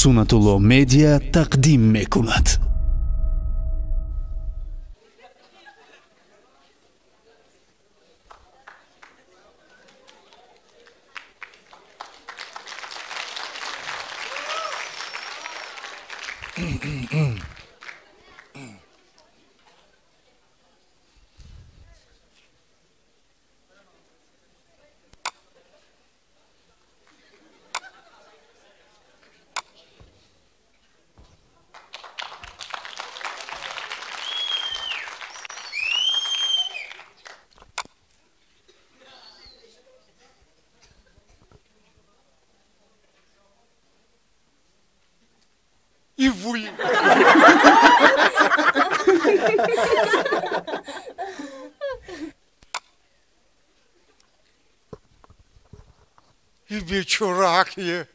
سنت‌الله مدیا تقدیم میکند. Ivui. ای بیچاره‌کیه،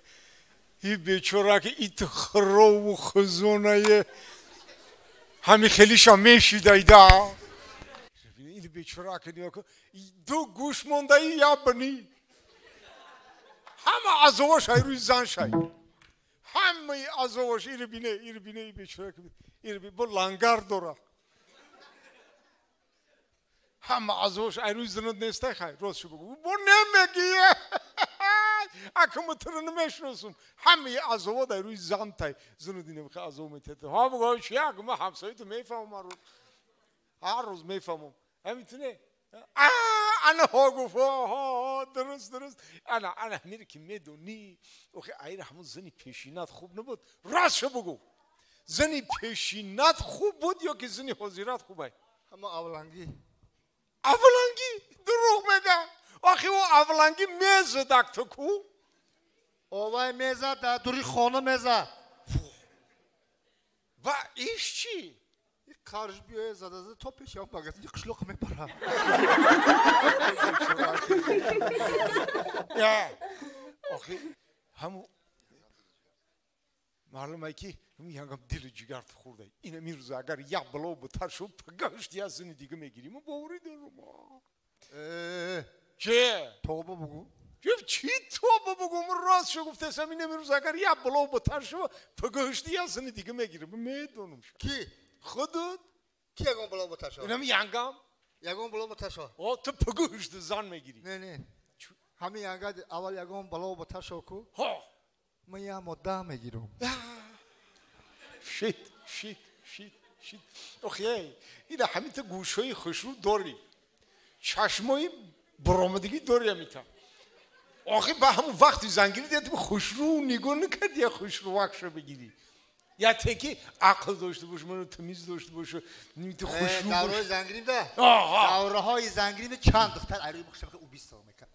ای بیچاره‌کی ایت خراب و خزونه‌یه، همی خیلیشا میشیدایده. این بیچاره‌کی نیا که دو گوش مونده یا بنی، همه عزواش های روی زن شای. همه عزواش ایره بینه ای بیچاره که ایره بینه با لنگر داره همه عزواش ای روی زنود نیسته خیلی راست شو بگو با نمیگیه اکمه تره نمیشناسم همه عزوا در روی زن تای زنودی نمیخواه عزوا میتیده ها بگو چیه اکمه همسایی تو میفهمم هر روز میفهمم همیتونه انا ها گفت ها درست انا میره که میدونی اوخی ایر همون زنی پیشینات خوب نبود راست شو بگو زنی پیشینات خوب بود یا که زنی حضیرات خوبه همه اولنگی دروغ میگه آخی او اولنگی میزه دکتر کو اوای میزه در دوری خانه میزه و ایش چی؟ خارج بیای زده تو پیش یا بگه یه قشلوق میپره آخی همون معلومه که همین هنگام دل جگر خورده این میروزه اگر یک بلاو بتر شد پگشتی از زنی دیگه میگیریم و باوری دارم چه؟ توبه بگو چی توبه بگو من راست شو گفته سم این میروزه اگر یک بلاو بتر شد پگشتی از زنی دیگه میگیریم میدونم کی؟ خودت؟ کی یکم بلاو بتر شد؟ اینم ینگم یکم بلاو بتر شد تو پگشت زن میگیری نه همین ینگم اول یکم بلاو بتر شد کو ها من یه مدام میگیرم شیت اوخی این همین تا گوشهای خوشرو داری چشمای برآمدگی داری همیتا آخی به همون وقتی زنگیری دیدی خوشرو نگاه نکردی یا خوشرو وقت بگیری یا تکی عقل داشته باشه منو تمیز داشته باشه نمیتو خوشرو باشه دوره زنگیریم ده دوره های زنگیریم چند دختر علی مخشم که او 20 سال میکرد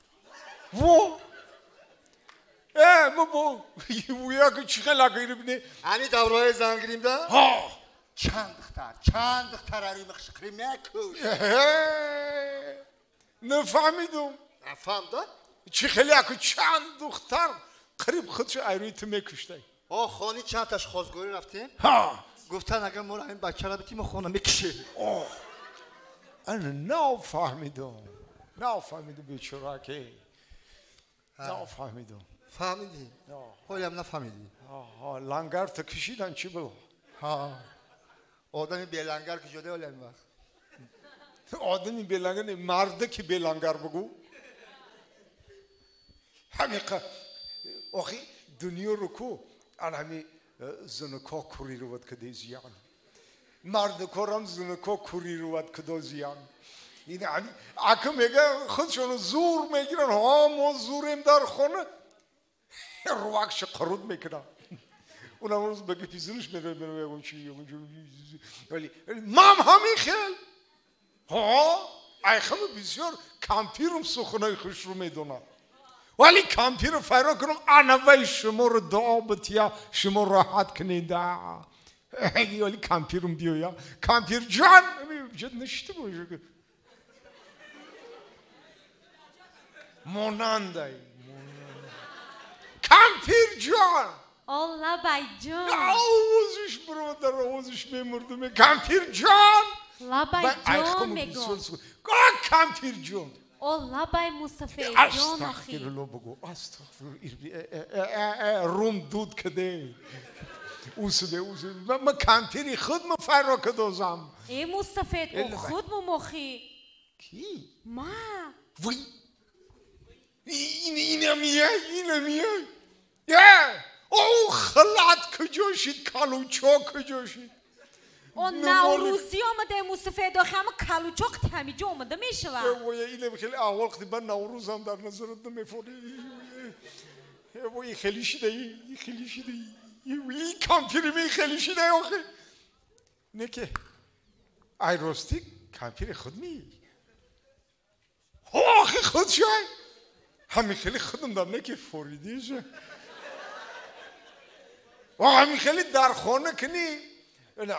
و بابا ویا که چی خیلی لگیره بینه همین دوره های زنگیریم ده چند دختر علی مخشم میکوش نفهمیدم نفهمده؟ چی خیلی اکو چند دختر قریب خودشو ایروی تو میکشته خانی چند تاش خوزگوری رفتیم گفتن اگر ما این بچه را بتیم خونه میکشه انا نفهمیدم بیچاره که نفهمیدم فهمیدی؟ خیلی هم نفهمیدی لنگر تا کشیدن چی بلو؟ آدمی بی لنگر که جده ولی این وقت آدمی بی لنگر نه مرده که بی لنگر بگو همین آخی دنیا رو کو همین زنکا کوری رو ود کده زیان مرد کارم زنکا کوری رو ود کده زیان این همین اکه میگه خودشون زور میگیرن ما زوریم در خونه روکش قرود میکنن اونم روز بگه پیزنش میره بگم چی ولی مام همین خیل ایخم بسیار کمپیرم سخنای خوش رو میدونم ولی کمپیر رو فرا کنم انوی شما رو دعا بتیا شما راحت کنید ولی کمپیرم بیایا کمپیر جان جد نشته باشه که ماننده کمپیر جان الله بای جان آوازش برادر آوازش میمردم کمپیر جان لابای جان میگم کمپیر جان الله بای مصطفی جان استغفر آخی الله بگو استغفر روم دود کده اوسده من کمپیری خود مفرا کدوزم ای مصطفی او خود مخی کی؟ ما وی اینه میه او خلعت کجاشید کالوچو کجاشید او نوروزی آمده مصطفی داخل اما کلوچاق همیجا آمده میشه اینه خیلی اول وقتی من نوروزم در نظرت نمیفوری این خیلی شده این کامپیری می خیلی شده آخه نه که ای راستی کامپیر خود می آخه خود شای همین خیلی خودم در نه که فوریدیشه همین خیلی در خانه کنی نه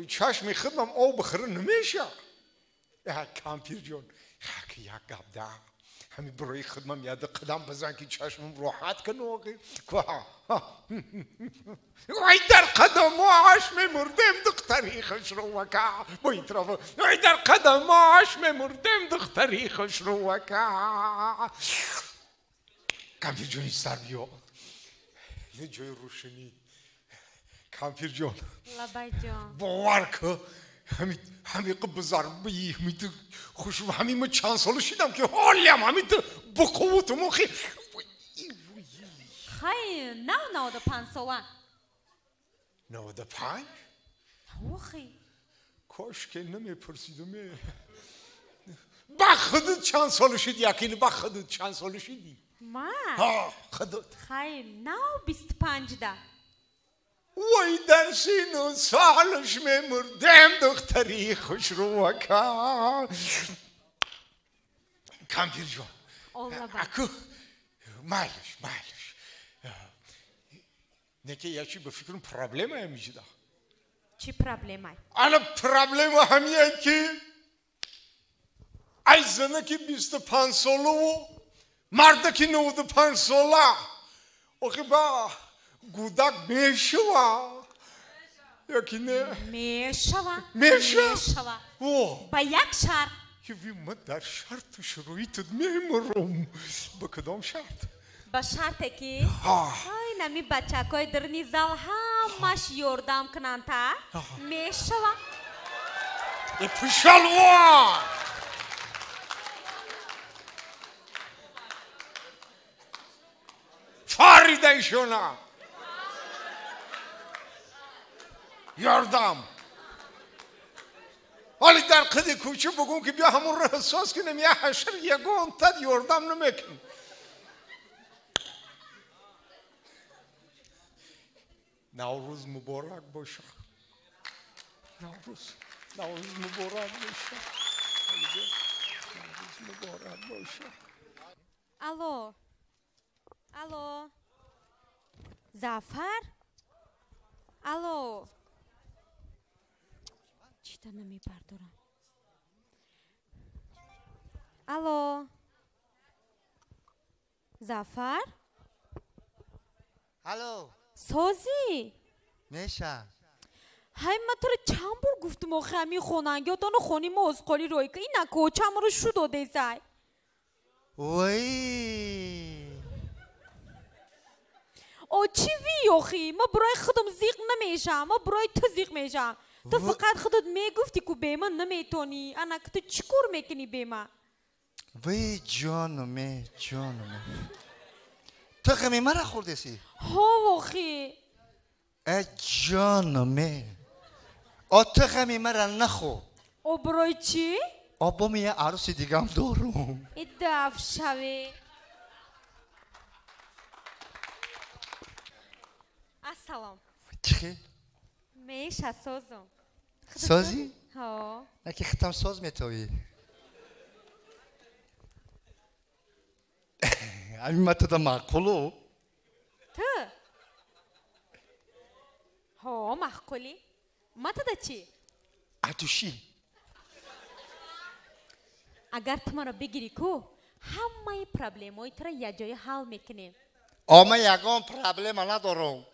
چشم خودم او بخره نمیشه کامپیر جان که یک گب ده همین برای خودم یاد قدم بزن که چشمم راحت کنه وای در قدم آش مردم دختری خوش رو وکا با این طرف وای در قدم آش مردم دختری خوش رو وکا کامپیر جان سر بیا یه جای روشنی کامپیر جان لبای جان باور که همین بزار بی همین خوشو همین من چند سال شدم که حالیم همین بقوت مخی خیلی 95 ساله 95 آخی کاش که نمیپرسیدم با خودت چند سال شدی یکینه با خودت چند سال شدی ما خودت خیلی 25 ده وای در سین و سالش مردم دختری خوش رو وکا کامپیر جان اکو مالش نه که یکی به فکرم پرابلم هم میشه ده چی پرابلم های؟ انا پرابلم همیه که ای زنه که 25 ساله و مرده که 95 ساله آخه با گودک میشوا یکی نه میشوا با یک شرط که من در شرط شروعیت میمرم با کدام شرط با شرطه که نمی بچه که در نیزال همش یوردم کنن تا میشوا پشلوان فاریده شونا یاردم حالی در قد کوچه بگون که بیا همون رو احساس کنیم یه حشر یگون تد یاردم نمیکن نوروز مبارک باشه نوروز مبارک باشه نوروز مبارک باشه الو زعفر الو چی تا نمیپردارم الو زعفر الو سازی میشه های من تو رو چند بار گفتم آخه همی خوننگی و دانو خونی ما از قالی روی که این نکو چند رو شو داده زای وای او چی وی آخی ما برای خودم زیق نمیشم ما برای تو زیق میشم تو فقط خودت میگفتی که به من نمیتونی انا که تو چیکار میکنی به من وای جانمه تو خمی مرا خورده سی ها آخی ای جانمه تو خمی مرا نخو او برای چی؟ با من یه عروس دیگه هم دارم ای دف شوی السلام چی؟ میشه سازم سازی؟ ها نه که ختم ساز میتوی همین متدا معقولو تو ها معقولی متدا چی؟ عدوشی اگر تو منو بگیری کو همه پرابلم های تو را یه جای حل میکنیم ما یگان پرابلم ندارم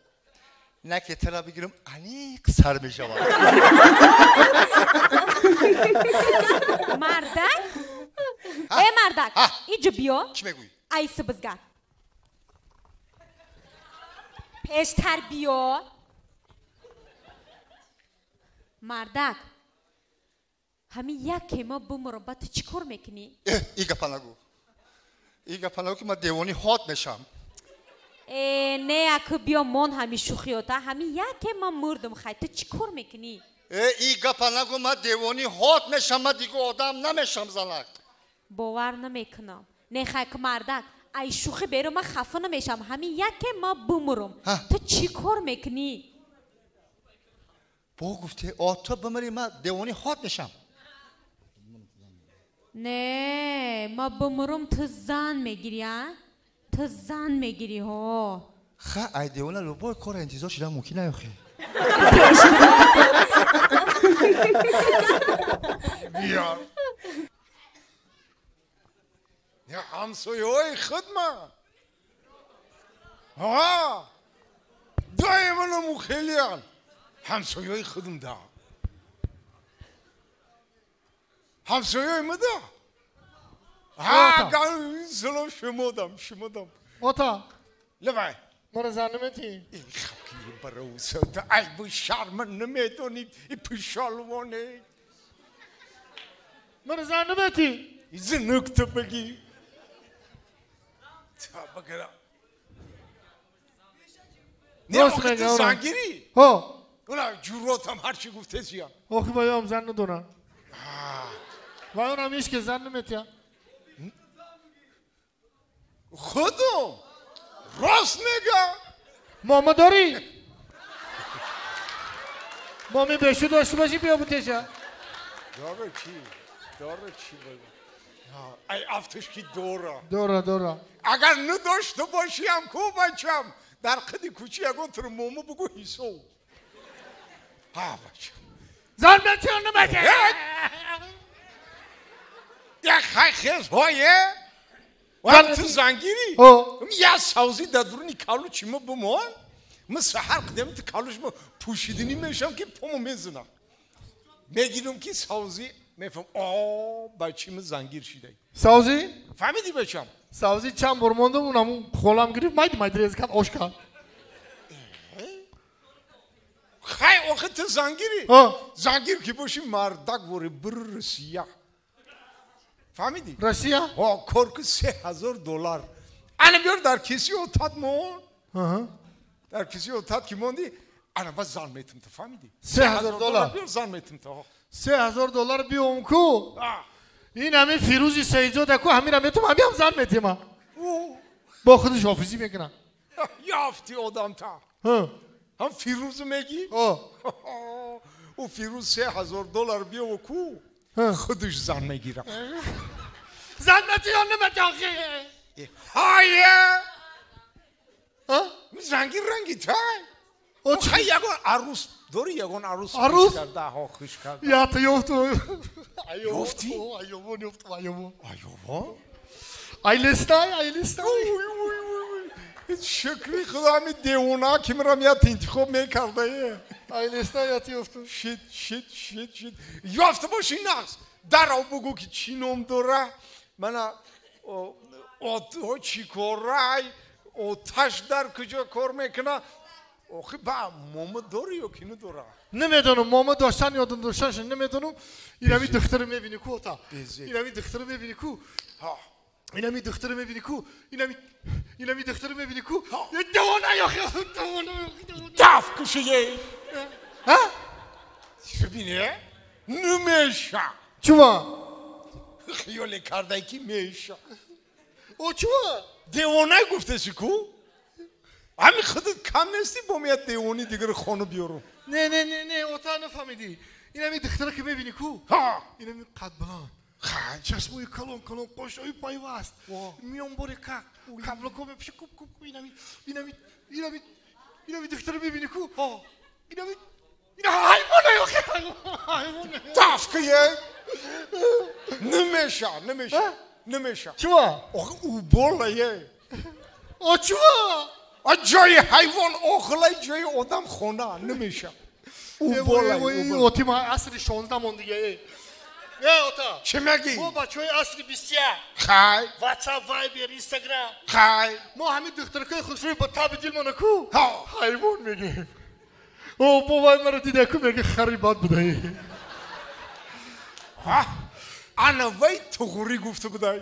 نه که تو را بگیرم انیق سر میشوم مردک ای مردک اینجا بیا چی میگویی؟ ایسه بزگر پیشتر بیا مردک همین یک ما بمرم با تو چی کار میکنی؟ ای گپا نگو ای گپا نگو که من دیوانی هات میشم نه اکو بیا من همین شوخیاتا همین یک ما مردم خواهی تو چی کار میکنی؟ ای گپا نگو من دیوانی هات میشم من دیگه آدم نمیشم زنک باور نمیکنم نه خواهی که مردک ای شوخی بیرو من خفه نمیشم همین یک ما بمرم تو چی کار میکنی؟ با گفته تو بمری من دیوانی هات میشم نه ما بمرم تو زن میگیری ها؟ تو زن میگیری ها ای دیوانه رو با کار انتظار شدم ممکن نیاخه بیار یا همسایه های خدمه ها دائما نمو خیلی هن همسایه های خودم دا همسایه های مده سلام شمادم اوتا لبای مرا زنمتی این خبکی برای سودا ای بو شرم نمیدونید این پیشالوانه مرا زنمتی این نکته بگی تا بگرم نه راست وقت میگه آره. زنگیری ها اونا جورات هم هرچی گفته زیان آخی بایم زن ندونن و اون همیش که زن نمیتیم خودم راست میگم ماما داری؟ مامی بشو داشته باشی بیا بوتشه داره چی بگم ای افتش کی دورا اگر نداشته باشی هم کو بچم در قدی کوچی اگون تر مومو بگو حیثو ها بچم زن بچه نمیتیم یک خی خیز هایه وقت تو زنگیری یه سازی دادرونی کالو چیمو بمون من سحر قدم تو کالوش ما پوشیدنی میشم که پامو میزنم میگیرم که سازی میفهم بچه من زنگیر شده سازی؟ فهمیدی بچم سازی چند برماندم اونم خولم گرفت مایدی ریز کرد آش کرد خیلی وقت زنگیری زنگیر که باشی مردک وره بر سیاه فهمیدی؟ رسیا؟ کارک $3,000 انا بیار در کسی اتاد مون در کسی اتاد که موندی انا بس زن میتم تو فهمیدی؟ $3,000 بیار زن میتم تو $3,000 بیام کو این همین فیروزی سیزاده کو همین هم میتونم همین هم زن میتیم با خودش حافظی میکنم یافتی آدم تا هم فیروز میگی؟ او فیروز $3,000 بیا و کو خودش زن میگیرم زن میتیم نمیتیم هایه زنگیر رنگی تای خیلی یکون عروس داری یکون عروس خوش کرده ها خوش کرده یا تو یفتو یفتی؟ ایوبون یفتو ایوبون ایوبون؟ ایلستای شکری خدا همی دیونا که مرم یاد انتخاب میکرده ایلستای یا تو یفتو شید یافته باشی نقص در او بگو که چی نام داره من چی کار رای آتش در کجا کار میکنه آخی با ماما داری یا کی نداره نمیدونم ماما داشتن یا داشتنش نمیدونم این همی دختر میبینی کو اتا این همی دختر میبینی کو این همی دختر میبینی کو این همی دختر میبینی کو دوانه یا خیلی دوانه دف کشیه ها ببینه نمیشه چوما خیال کرده که میشه او چوما دیوانه گفته چی کو همین خودت کم نیستی با میاد دیوانی دیگر خانه بیارم نه اوتا نفهمیدی این همی دختر که میبینی کو این همی قد بلند چشموی کلون قشوی پایواست میون بوری کک کبلو کوبه پیش کوب این همی دختر میبینی کو این حیوانه یا حیوانه دفکه نمیشه چوما او بالایه چوما جای حیوان آخلای جای آدم خونه نمیشه او بالای اوتی ما اصلی 16 من دیگه نه اوتا چه میگی؟ ما بچهای اصلی 20 خای واتساپ وایبر اینستاگرام خای ما همین دخترکای خسروی با تاب دل منکو ها حیوان میگیم او بابای مرا دیده کو میگه خریبات بودایی ها انا وای تو غوری گفته بودای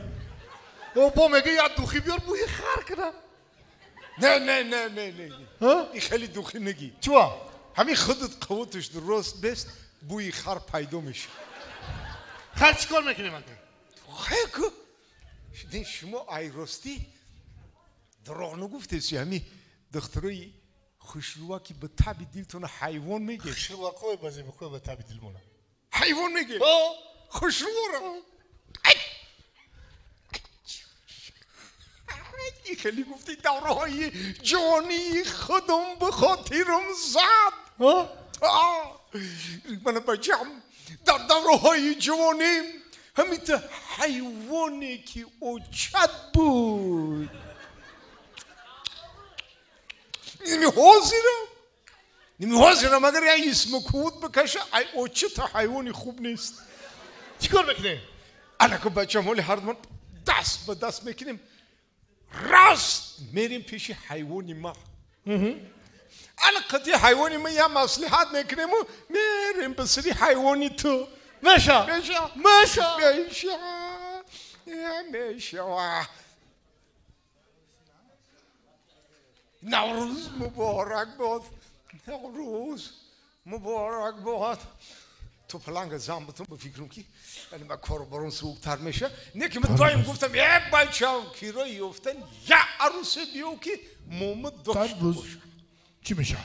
او با میگه یا دوخی بیار بوی خر کنم نه نه نه نه نه ها این خیلی دوخی نگی چوا همین خودت قوتش درست بست بوی خر پیدا میشه خر چیکار میکنی من خیلی که شما ای راستی دروغ نگفتی همین دخترای خوشروا که به تب دلتون حیوان میگه شو کوی بازی بکو به تاب دل مونه حیوان میگه خوشروا رو این خیلی گفتی دوره های جوانی خودم به خاطرم زد من بچم در دوره های جوانی همین تا حیوانی که اوچت بود نمی حاضرم اگر یه اسم کود بکشه ای اوچت حیوانی خوب نیست چیکار میکنی انا که بچم حالی هر من دست به دست میکنیم راست میریم پیش حیوانی ما انا قطعی حیوانی ما یه مصلحت میکنیم و میریم به سری حیوانی تو مشا نوروز مبارک باد نوروز مبارک باد تو پلنگ زنبتون بفکرم که ولی من کارو برون سوقتر میشه نه که من دایم گفتم یه بچه هم کیرایی افتن یه عروس دیو که مومد داشت باشه چی میشه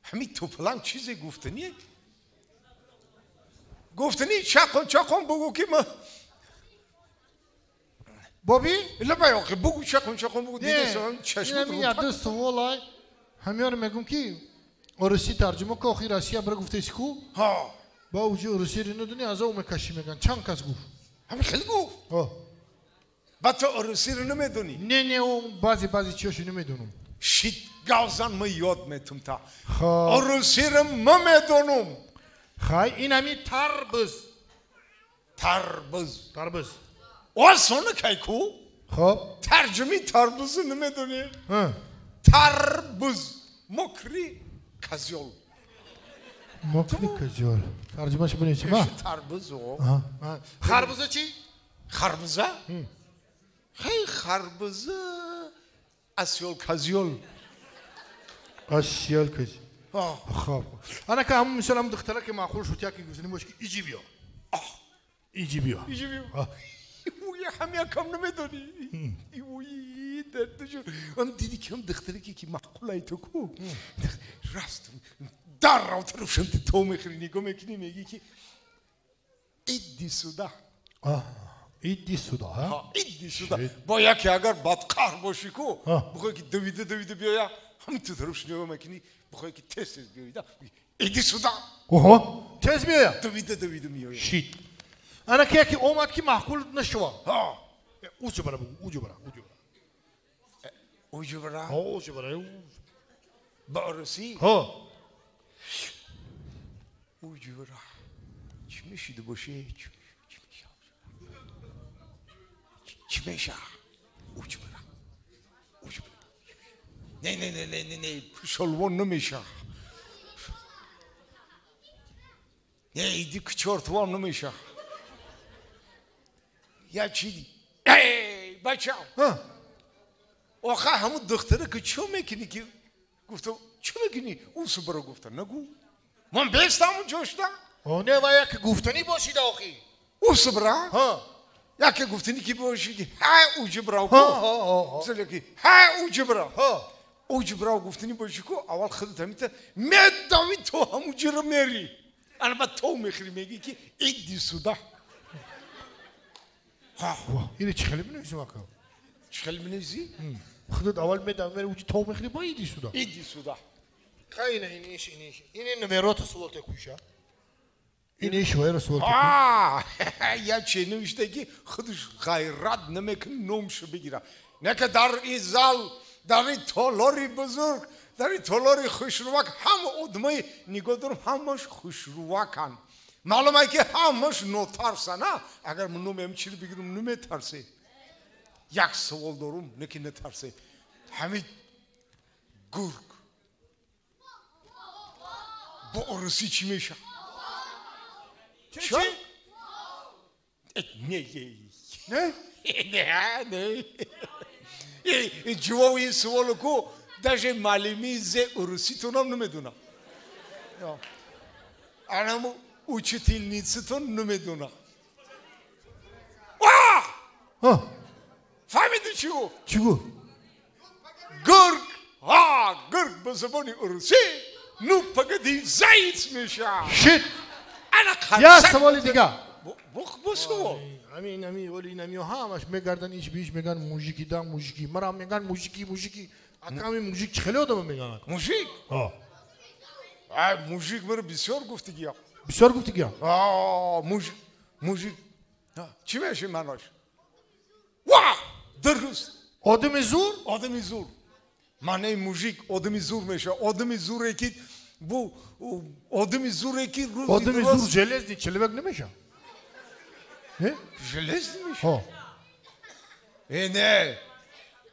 همین تو پلنگ چیزی گفتنیه گفتنی چکن بگو که ما بابی لبا بگو چکن بگو دیگه چشم اینم یاد سوالای همیان میگم که روسی ترجمه که آخر روسیه برای گفته ایش کو ها با اوجی روسی رو ندونی از اون مکشی میگن چند کس گفت همین خیلی گفت بعد تو روسی رو نمیدونی نه اون بعضی چیاشو نمیدونم شید گازان ما یاد میتونم تا روسی رو ما میدونم خای این همی تربز آسانه که کو خب ترجمه تربوز نمیدونی تربوز مکری کازیول ترجمهش بنویسی ما تربوز خربوزه چی؟ خربوزه؟ خیلی خربوزه اسیول کازیول خب انا که همون مثلا دختره که معقول شد یا که گفتنی باش که ایجی بیا اوی همه کم نمیدونی اوی دردشون هم دیدی که هم دختره که معقول ای تو کو راست در رو طرفشون تو میخری نگاه میکنی میگی که ایدی سودا ایدی سودا با یکی اگر بدقهر باشی کو بخوای که دویده بیایا همین تو طرفش نگاه میکنی بخوای که تست بیایده ایدی سودا تست بیایا دویده میایا شیت انا که اومد که معقول نشوا اوجو برا با روسی اوجو برا چی میشیده باشه چی میشه اوجو برا نه شلوان نمیشه نه ایدی کچارتوان نمیشه یا چی ای بچه آخه همون دختره که چو میکنی که گفتم چو میکنی اون سو گفتن نگو من بیستم اون جوشتم نه و یک گفتنی باشید آخی اون سو برا یک گفتنی که باشید های اوجه برا مثلا که های اوجه برا گفتنی باشید که اول خودت همیتا میدامی تو همون جرا میری البته تو میخری میگی که ایدی سودا اینه چی خیلی بنویسی مکم چی خیلی بنویسی؟ خودت اول میدم میره اوجی تو میخری با ایدی سودا خیلی اینیش اینه نمیرات سوال تکوشه اینه شوهر سوال تکوشه یا چه نوشته که خودش غیرت نمیکنه نومشو بگیره نه که در این زال در این تالاری بزرگ در این تالاری خوشروک هم ادمای نگاه دارم همش خوشروکن معلوم است که همش نوتارسن اگر من نومم چی بگیرم نمیترسه یک سوال دارم نکی نترسه همین گرگ با عروسی چی میشه چی؟ نه نه جواب این سوالو کو داشته معلومی زه عروسی تونم نمیدونم anamı uçutilni sıtın numeduna. Vah! Ha, Fahmedin çiğu? çiğu. Gırk! Ha! Gırk bazaboni ursi! Nu pagadi zayit mişa! Shit! Ana kalsak! Ya سوالی دیگه. Bu سوال. امی ولی نمی همش میگردن ایش بیش میگن موزیکی دا موزیکی مرا میگن موزیکی اکامی موزیک خیلی آدم میگن Mujik? ها Ay mujik bana بسیار گفتی گیا. بسیار گفتی که Mujik. چی میشه مناش؟ واه! درست. آدم زور Ademi zor. Mane mujik ademi zor میشه. Ademi zor ki bu ademi zor ki روزی آدم زور جلز دی چلبک نمیشه نه جلز میشه. ها نه.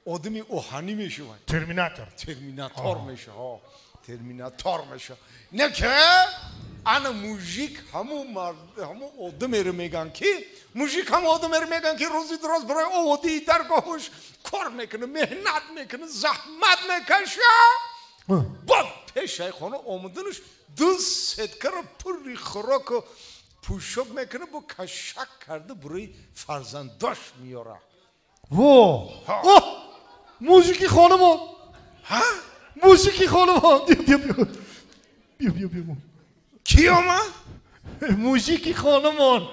Ademi o hani میشه وای. ترمیناتور Terminator میشه ها. Terminator میشه. نه که ana mujik همو آدمی رو میگن که mujik هم آدمی رو میگن که روزی دراز برای آدی درگاهش کار میکنه مهنت میکنه زحمت میکشه بعد پیش خانه آمدنش دو سدکه رو پری خوراک و پوشک میکنه با کشک کرده برای فرزنداش میاره وا موزیکی خانمان ها؟ موزیکی خانمان بیا کی آمد؟ موزیکی خانمان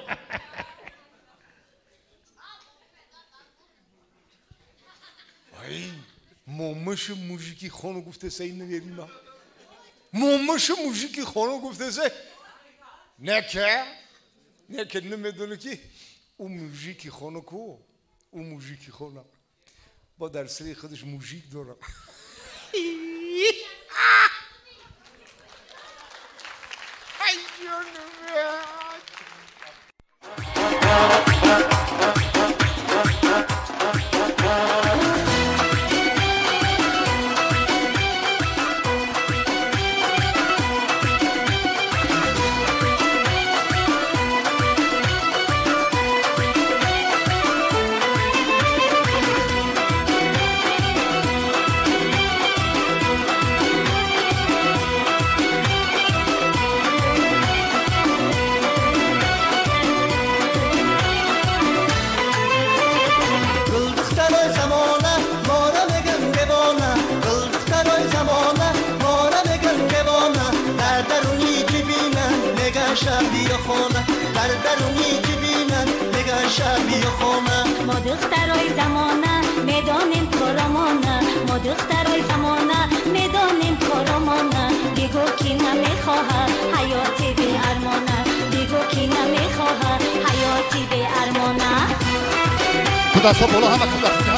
ای مامش موزیکی خانو گفته سه این نگیریم مامش موزیکی خانو گفته سه نه که نمیدونه که اون موزیکی خانو کو اون موزیکی خانو با در سری خودش موزیک داره ای جانم ما دخترای زمانه میدانیم کارمانه ما دخترای زمانه میدانیم کارمانه بگو کی نمیخواه حیاتی به ارمانه بگو کی نمیخواه حیاتی به ارمانه خدا صبح بالا همه خدا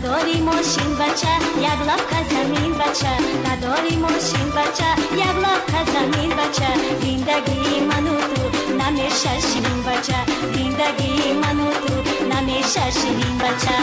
نداری ماشین بچه یک لبخه زمین بچه نداری ماشین بچه یک لبخه زمین بچه زندگی منو تو نمیشه شیرین بچه زندگی منو تو نمیشه شیرین بچه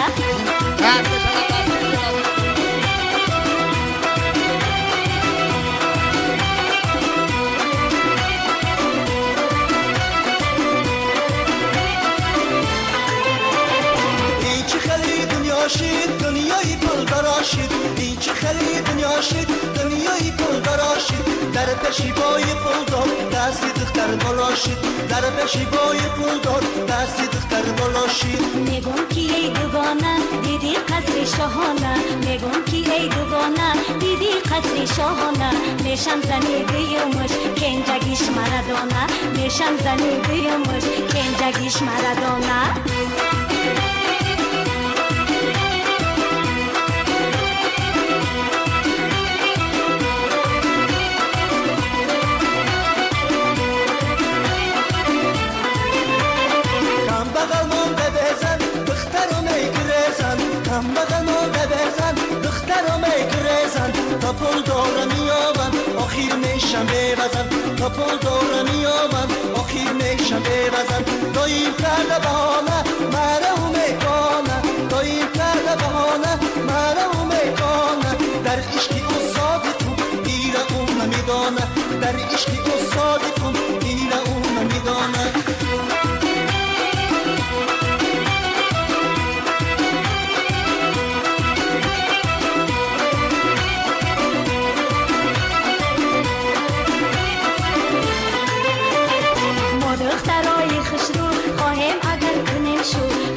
دنیای پل براشید این چه خیلی دنیا شد دنیای پل براشید در پشیبای پل دار دستی دختر بالاشید در پشیبای پل دار دستی دختر بالاشید میگم کی ای دوگانه دیدی قصر شاهانه میگم کی ای دوگانه دیدی قصر شاهانه میشم زنی بیومش کنجگیش مردانه میشم زنی بیومش کنجگیش مردانه کم بغنونه بزن دخترم گریزن تا پل داره میابن آخیر میشم ببزن تا پل داره میابن آخیر میشم ببزن داییم کرده بهانه مرا میکنه داییم کرده بهانه مرا میکنه در عشقی استاد تو دیره اون نمیدانه در عشقی استاد تو دیره اون نمیدانه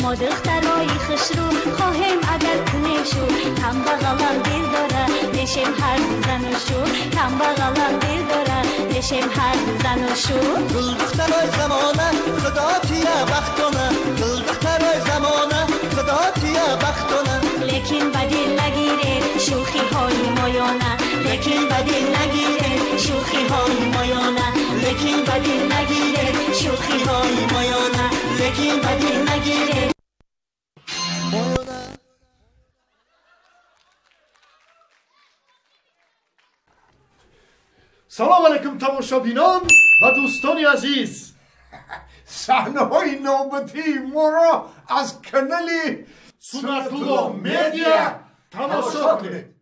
ما دخترای خسرو خواهیم اگر کنیم شو کم بغلم دل داره نشیم هر زن و شو کم بغلم دل داره نشیم هر زن و شو گل دخترای زمانه خدا تیه بختانه گل دخترای زمانه خدا تیه بختانه لیکن بدل نگیره شوخی های مایانه لیکن بدل نگیره شوخی های مایانه لیکن بدل نگیره شوخی های مایانه لیکن بدل نگیره سلام علیکم تماشابینان و دوستان عزیز صحنه‌های نوبتی ما را از کانال سنت‌الله مدیا تماشا کنید.